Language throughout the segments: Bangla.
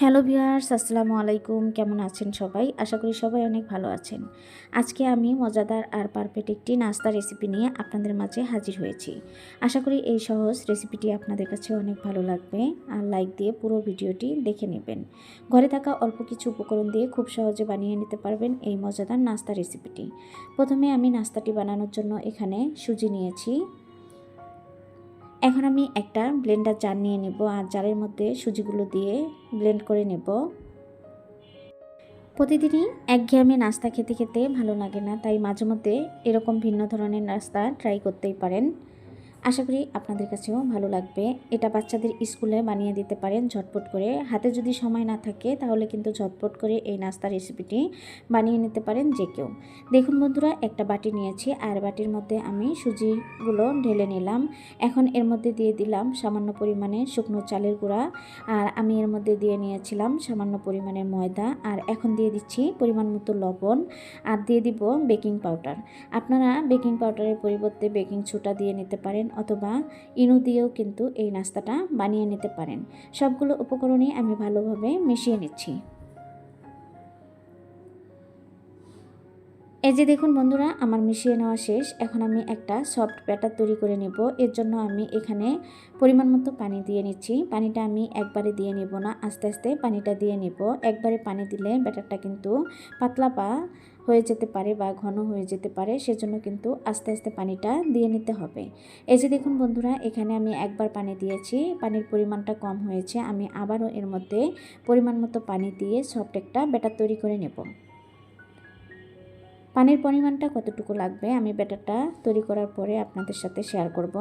হ্যালো ভিউয়ার্স, আসসালামু আলাইকুম। কেমন আছেন সবাই? আশা করি সবাই অনেক ভালো আছেন। আজকে আমি মজাদার আর পারফেক্ট একটি নাস্তা রেসিপি নিয়ে আপনাদের মাঝে হাজির হয়েছি। আশা করি এই সহজ রেসিপিটি আপনাদের কাছে অনেক ভালো লাগবে আর লাইক দিয়ে পুরো ভিডিওটি দেখে নেবেন। ঘরে থাকা অল্প কিছু উপকরণ দিয়ে খুব সহজে বানিয়ে নিতে পারবেন এই মজাদার নাস্তা রেসিপিটি। প্রথমে আমি নাস্তাটি বানানোর জন্য এখানে সুজি নিয়েছি। এখন আমি একটা ব্লেন্ডার জার নিয়ে নেব আর জারের মধ্যে সুজিগুলো দিয়ে ব্লেন্ড করে নেব। প্রতিদিনই একঘেয়েমি নাস্তা খেতে খেতে ভালো লাগে না, তাই মাঝে মধ্যে এরকম ভিন্ন ধরনের নাস্তা ট্রাই করতেই পারেন। আশা করি আপনাদের কাছেও ভালো লাগবে। এটা বাচ্চাদের স্কুলে বানিয়ে দিতে পারেন ঝটপট করে। হাতে যদি সময় না থাকে তাহলে কিন্তু ঝটপট করে এই নাস্তা রেসিপিটি বানিয়ে নিতে পারেন যে কেউ। দেখুন বন্ধুরা, একটা বাটি নিয়েছি আর বাটির মধ্যে আমি সুজিগুলো ঢেলে নিলাম। এখন এর মধ্যে দিয়ে দিলাম সামান্য পরিমাণে শুকনো চালের গুঁড়া, আর আমি এর মধ্যে দিয়ে নিয়েছিলাম সামান্য পরিমাণে ময়দা, আর এখন দিয়ে দিচ্ছি পরিমাণ মতো লবণ, আর দিয়ে দিব বেকিং পাউডার। আপনারা বেকিং পাউডারের পরিবর্তে বেকিং সোডা দিয়ে নিতে পারেন অথবা ইনো দিয়েও কিন্তু এই নাস্তাটা বানিয়ে নিতে পারেন। সবগুলো উপকরণই আমি ভালোভাবে মিশিয়ে নিচ্ছি। এই যে দেখুন বন্ধুরা, আমার মিশিয়ে নেওয়া শেষ। এখন আমি একটা সফট ব্যাটার তৈরি করে নেব। এর জন্য আমি এখানে পরিমাণ মতো পানি দিয়ে নিচ্ছি। পানিটা আমি একবারে দিয়ে নেব না, আস্তে আস্তে পানিটা দিয়ে নেব। একবারে পানি দিলে ব্যাটারটা কিন্তু পাতলা হয়ে যেতে পারে বা ঘন হয়ে যেতে পারে, সেজন্য কিন্তু আস্তে আস্তে পানিটা দিয়ে নিতে হবে। এই যে দেখুন বন্ধুরা, এখানে আমি একবার পানি দিয়েছি, পানির পরিমাণটা কম হয়েছে। আমি আবারও এর মধ্যে পরিমাণ মতো পানি দিয়ে সফট একটা ব্যাটার তৈরি করে নেব। পানির পরিমাণটা কতটুকু লাগবে আমি ব্যাটারটা তৈরি করার পরে আপনাদের সাথে শেয়ার করব।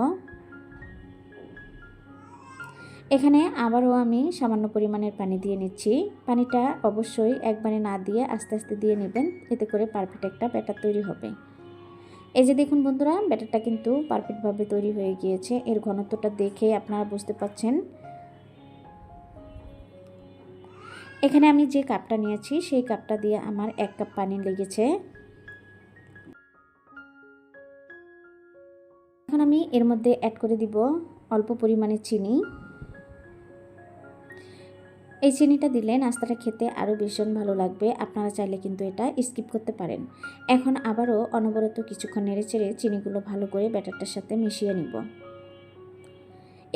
এখানে আবারও আমি সামান্য পরিমাণের পানি দিয়ে নিচ্ছি। পানিটা অবশ্যই একবারে না দিয়ে আস্তে আস্তে দিয়ে নেবেন, এতে করে পারফেক্ট একটা ব্যাটার তৈরি হবে। এই যে দেখুন বন্ধুরা, ব্যাটারটা কিন্তু পারফেক্টভাবে তৈরি হয়ে গিয়েছে। এর ঘনত্বটা দেখে আপনারা বুঝতে পারছেন। এখানে আমি যে কাপটা নিয়েছি সেই কাপটা দিয়ে আমার 1 কাপ পানি লেগেছে। এখন আমি এর মধ্যে অ্যাড করে দিব অল্প পরিমাণে চিনি। এই চিনিটা দিলে নাস্তাটা খেতে আরও ভীষণ ভালো লাগবে। আপনারা চাইলে কিন্তু এটা স্কিপ করতে পারেন। এখন আবারও অনবরত কিছুক্ষণ নেড়েচেড়ে চিনিগুলো ভালো করে ব্যাটারটার সাথে মিশিয়ে নিব।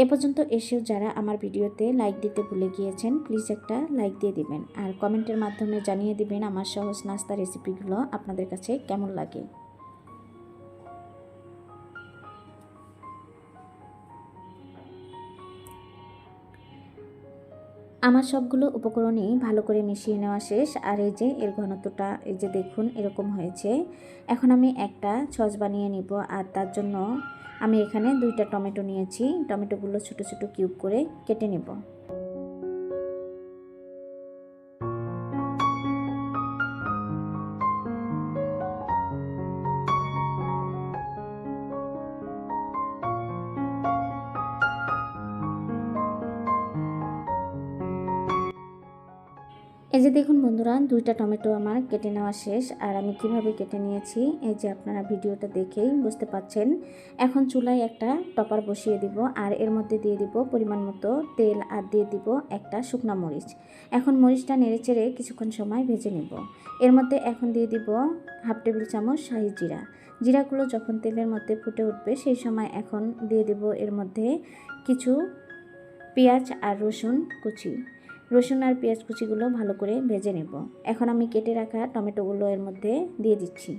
এ পর্যন্ত এসেও যারা আমার ভিডিওতে লাইক দিতে ভুলে গিয়েছেন, প্লিজ একটা লাইক দিয়ে দিবেন আর কমেন্টের মাধ্যমে জানিয়ে দিবেন আমার সহজ নাস্তা রেসিপিগুলো আপনাদের কাছে কেমন লাগে। আমার সবগুলো উপকরণই ভালো করে মিশিয়ে নেওয়া শেষ। আর এই যে এর ঘনত্বটা এই যে দেখুন এরকম হয়েছে। এখন আমি একটা সস বানিয়ে নিব, আর তার জন্য আমি এখানে 2টা টমেটো নিয়েছি। টমেটোগুলো ছোট ছোট কিউব করে কেটে নেব। এই যে দেখুন বন্ধুরা, 2টা টমেটো আমার কেটে নেওয়া শেষ। আর আমি কিভাবে কেটে নিয়েছি এই যে আপনারা ভিডিওটা দেখেই বুঝতে পাচ্ছেন। এখন চুলায় একটা টপার বসিয়ে দিব, আর এর মধ্যে দিয়ে দিব পরিমাণ মতো তেল, আর দিয়ে দিব একটা শুকনা মরিচ। এখন মরিচটা নেড়েচেড়ে কিছুক্ষণ সময় ভেজে নেব। এর মধ্যে এখন দিয়ে দিব 1/2 টেবিল চামচ শাহি জিরা। জিরাগুলো যখন তেলের মধ্যে ফুটে উঠবে সেই সময় এখন দিয়ে দিব এর মধ্যে কিছু পেঁয়াজ আর রসুন কুচি। রসুন আর পেঁয়াজ কুচিগুলো ভালো করে ভেজে নেব। এখন আমি কেটে রাখা টমেটোগুলো এর মধ্যে দিয়ে দিচ্ছি।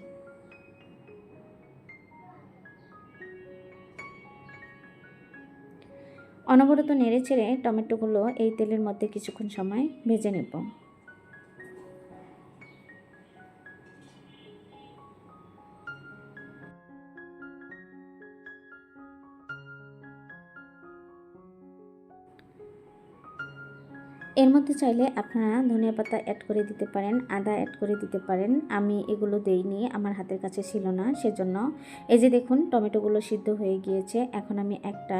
অনবরত নেড়েচেড়ে টমেটোগুলো এই তেলের মধ্যে কিছুক্ষণ সময় ভেজে নেব। এর মধ্যে চাইলে আপনারা ধনিয়া পাতা অ্যাড করে দিতে পারেন, আদা অ্যাড করে দিতে পারেন। আমি এগুলো দেইনি, আমার হাতের কাছে ছিল না, সেজন্য। এই যে দেখুন টমেটোগুলো সিদ্ধ হয়ে গিয়েছে। এখন আমি একটা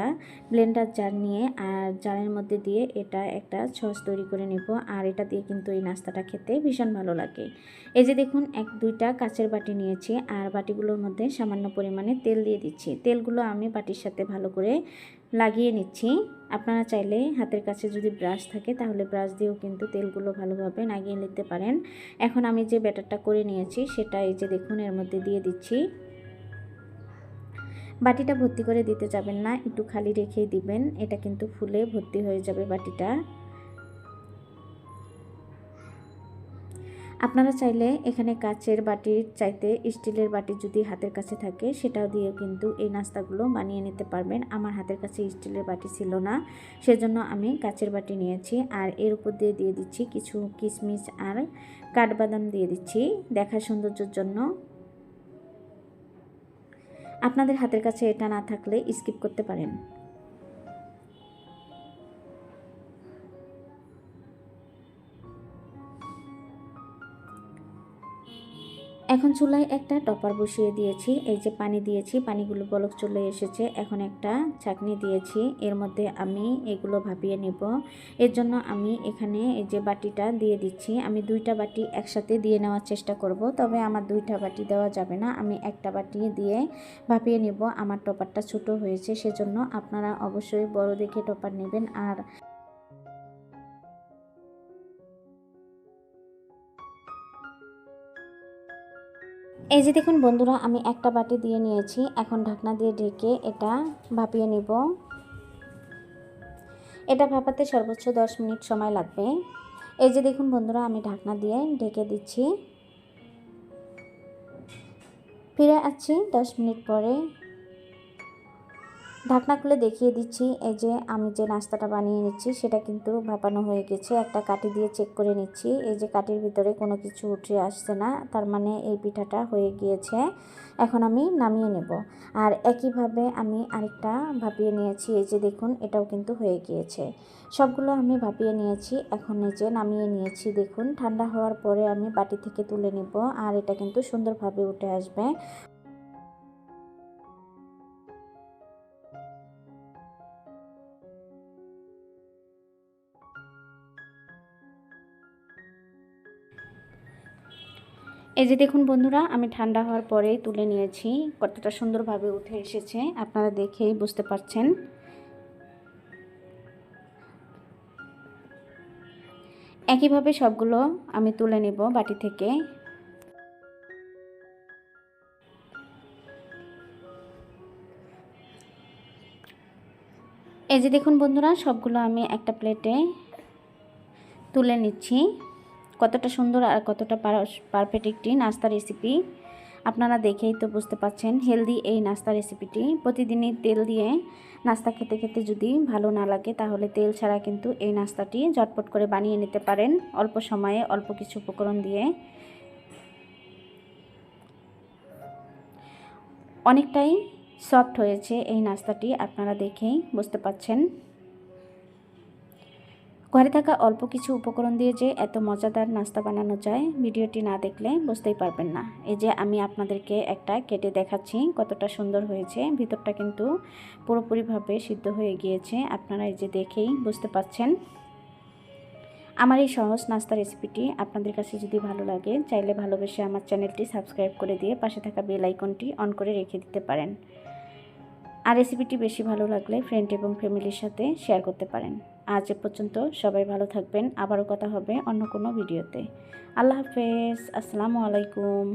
ব্লেন্ডার জার নিয়ে আর জারের মধ্যে দিয়ে এটা একটা সস তৈরি করে নেব। আর এটা দিয়ে কিন্তু এই নাস্তাটা খেতে ভীষণ ভালো লাগে। এই যে দেখুন 2টা কাচের বাটি নিয়েছি, আর বাটিগুলোর মধ্যে সামান্য পরিমাণে তেল দিয়ে দিচ্ছি। তেলগুলো আমি বাটির সাথে ভালো করে লাগিয়ে নিচ্ছি। আপনারা চাইলে হাতের কাছে যদি ব্রাশ থাকে তাহলে ব্রাশ দিয়েও কিন্তু তেলগুলো ভালোভাবে লাগিয়ে নিতে পারেন। এখন আমি যে ব্যাটারটা করে নিয়েছি সেটা এই যে দেখুন এর মধ্যে দিয়ে দিচ্ছি। বাটিটা ভর্তি করে দিতে যাবেন না, একটু খালি রেখেই দিবেন, এটা কিন্তু ফুলে ভর্তি হয়ে যাবে বাটিটা। আপনারা চাইলে এখানে কাচের বাটির চাইতে স্টিলের বাটি যদি হাতের কাছে থাকে সেটাও দিয়ে কিন্তু এই নাস্তাগুলো বানিয়ে নিতে পারবেন। আমার হাতের কাছে স্টিলের বাটি ছিল না, সেজন্য আমি কাচের বাটি নিয়েছি। আর এর উপর দিয়ে দিয়ে দিচ্ছি কিছু কিশমিশ আর কাঠবাদাম দিয়ে দিচ্ছি দেখার সৌন্দর্যের জন্য। আপনাদের হাতের কাছে এটা না থাকলে স্কিপ করতে পারেন। এখন চুলায় একটা টপার বসিয়ে দিয়েছি, এই যে পানি দিয়েছি, পানিগুলো বলক চলে এসেছে। এখন একটা ছাঁকনি দিয়েছি, এর মধ্যে আমি এগুলো ভাপিয়ে নেব। এর জন্য আমি এখানে এই যে বাটিটা দিয়ে দিচ্ছি। আমি দুইটা বাটি একসাথে দিয়ে নেওয়ার চেষ্টা করব, তবে আমার দুইটা বাটি দেওয়া যাবে না, আমি একটা বাটি দিয়ে ভাপিয়ে নেব। আমার টপারটা ছোট হয়েছে, সেজন্য আপনারা অবশ্যই বড় দেখে টপার নেবেন। আর এই যে দেখুন বন্ধুরা, আমি একটা বাটি দিয়ে নিয়েছি। এখন ঢাকনা দিয়ে ঢেকে এটা ভাপিয়ে নেব। এটা ভাপাতে সর্বোচ্চ 10 মিনিট সময় লাগবে। এই যে দেখুন বন্ধুরা, আমি ঢাকনা দিয়ে ঢেকে দিচ্ছি। ফিরে আসছি 10 মিনিট পরে। ঢাকনা খুলে দেখিয়ে দিচ্ছি, এই যে আমি যে নাস্তাটা বানিয়ে নিচ্ছি সেটা কিন্তু ভাপানো হয়ে গেছে। একটা কাঠি দিয়ে চেক করে নিচ্ছি, এই যে কাঠির ভিতরে কোনো কিছু উঠে আসছে না, তার মানে এই পিঠাটা হয়ে গিয়েছে। এখন আমি নামিয়ে নেব। আর একইভাবে আমি আরেকটা ভাপিয়ে নিয়েছি, এই যে দেখুন এটাও কিন্তু হয়ে গিয়েছে। সবগুলো আমি ভাপিয়ে নিয়েছি, এখন এই যে নামিয়ে নিয়েছি। দেখুন ঠান্ডা হওয়ার পরে আমি বাটি থেকে তুলে নেব, আর এটা কিন্তু সুন্দরভাবে উঠে আসবে। এই যে দেখুন বন্ধুরা, আমি ঠান্ডা হওয়ার পরেই তুলে নিয়েছি। কতটা সুন্দরভাবে উঠে এসেছে আপনারা দেখেই বুঝতে পারছেন। একইভাবে সবগুলো আমি তুলে নেব বাটি থেকে। এই যে দেখুন বন্ধুরা, সবগুলো আমি একটা প্লেটে তুলে নিচ্ছি। কতটা সুন্দর আর কতটা পারফেক্ট একটি নাস্তা রেসিপি আপনারা দেখেই তো বুঝতে পাচ্ছেন। হেলদি এই নাস্তা রেসিপিটি প্রতিদিনই তেল দিয়ে নাস্তা খেতে খেতে যদি ভালো না লাগে তাহলে তেল ছাড়া কিন্তু এই নাস্তাটি ঝটপট করে বানিয়ে নিতে পারেন অল্প সময়ে অল্প কিছু উপকরণ দিয়ে। অনেকটাই সফট হয়েছে এই নাস্তাটি, আপনারা দেখেই বুঝতে পাচ্ছেন। ঘরে থাকা অল্প কিছু উপকরণ দিয়ে যে এত মজাদার নাস্তা বানানো যায়, ভিডিওটি না দেখলে বুঝতেই পারবেন না। এই যে আমি আপনাদেরকে একটা কেটে দেখাচ্ছি, কতটা সুন্দর হয়েছে। ভিতরটা কিন্তু পুরোপুরিভাবে সিদ্ধ হয়ে গিয়েছে, আপনারা এই যে দেখেই বুঝতে পাচ্ছেন। আমার এই সহজ নাস্তা রেসিপিটি আপনাদের কাছে যদি ভালো লাগে, চাইলে ভালোবেসে আমার চ্যানেলটি সাবস্ক্রাইব করে দিয়ে পাশে থাকা বেল আইকনটি অন করে রেখে দিতে পারেন। আর রেসিপিটি বেশি ভালো লাগলে ফ্রেন্ড এবং ফ্যামিলির সাথে শেয়ার করতে পারেন। আজ এ পর্যন্ত, সবাই ভালো থাকবেন। আবারও কথা হবে অন্য কোনো ভিডিওতে। আল্লাহ হাফেজ, আসসালামু আলাইকুম।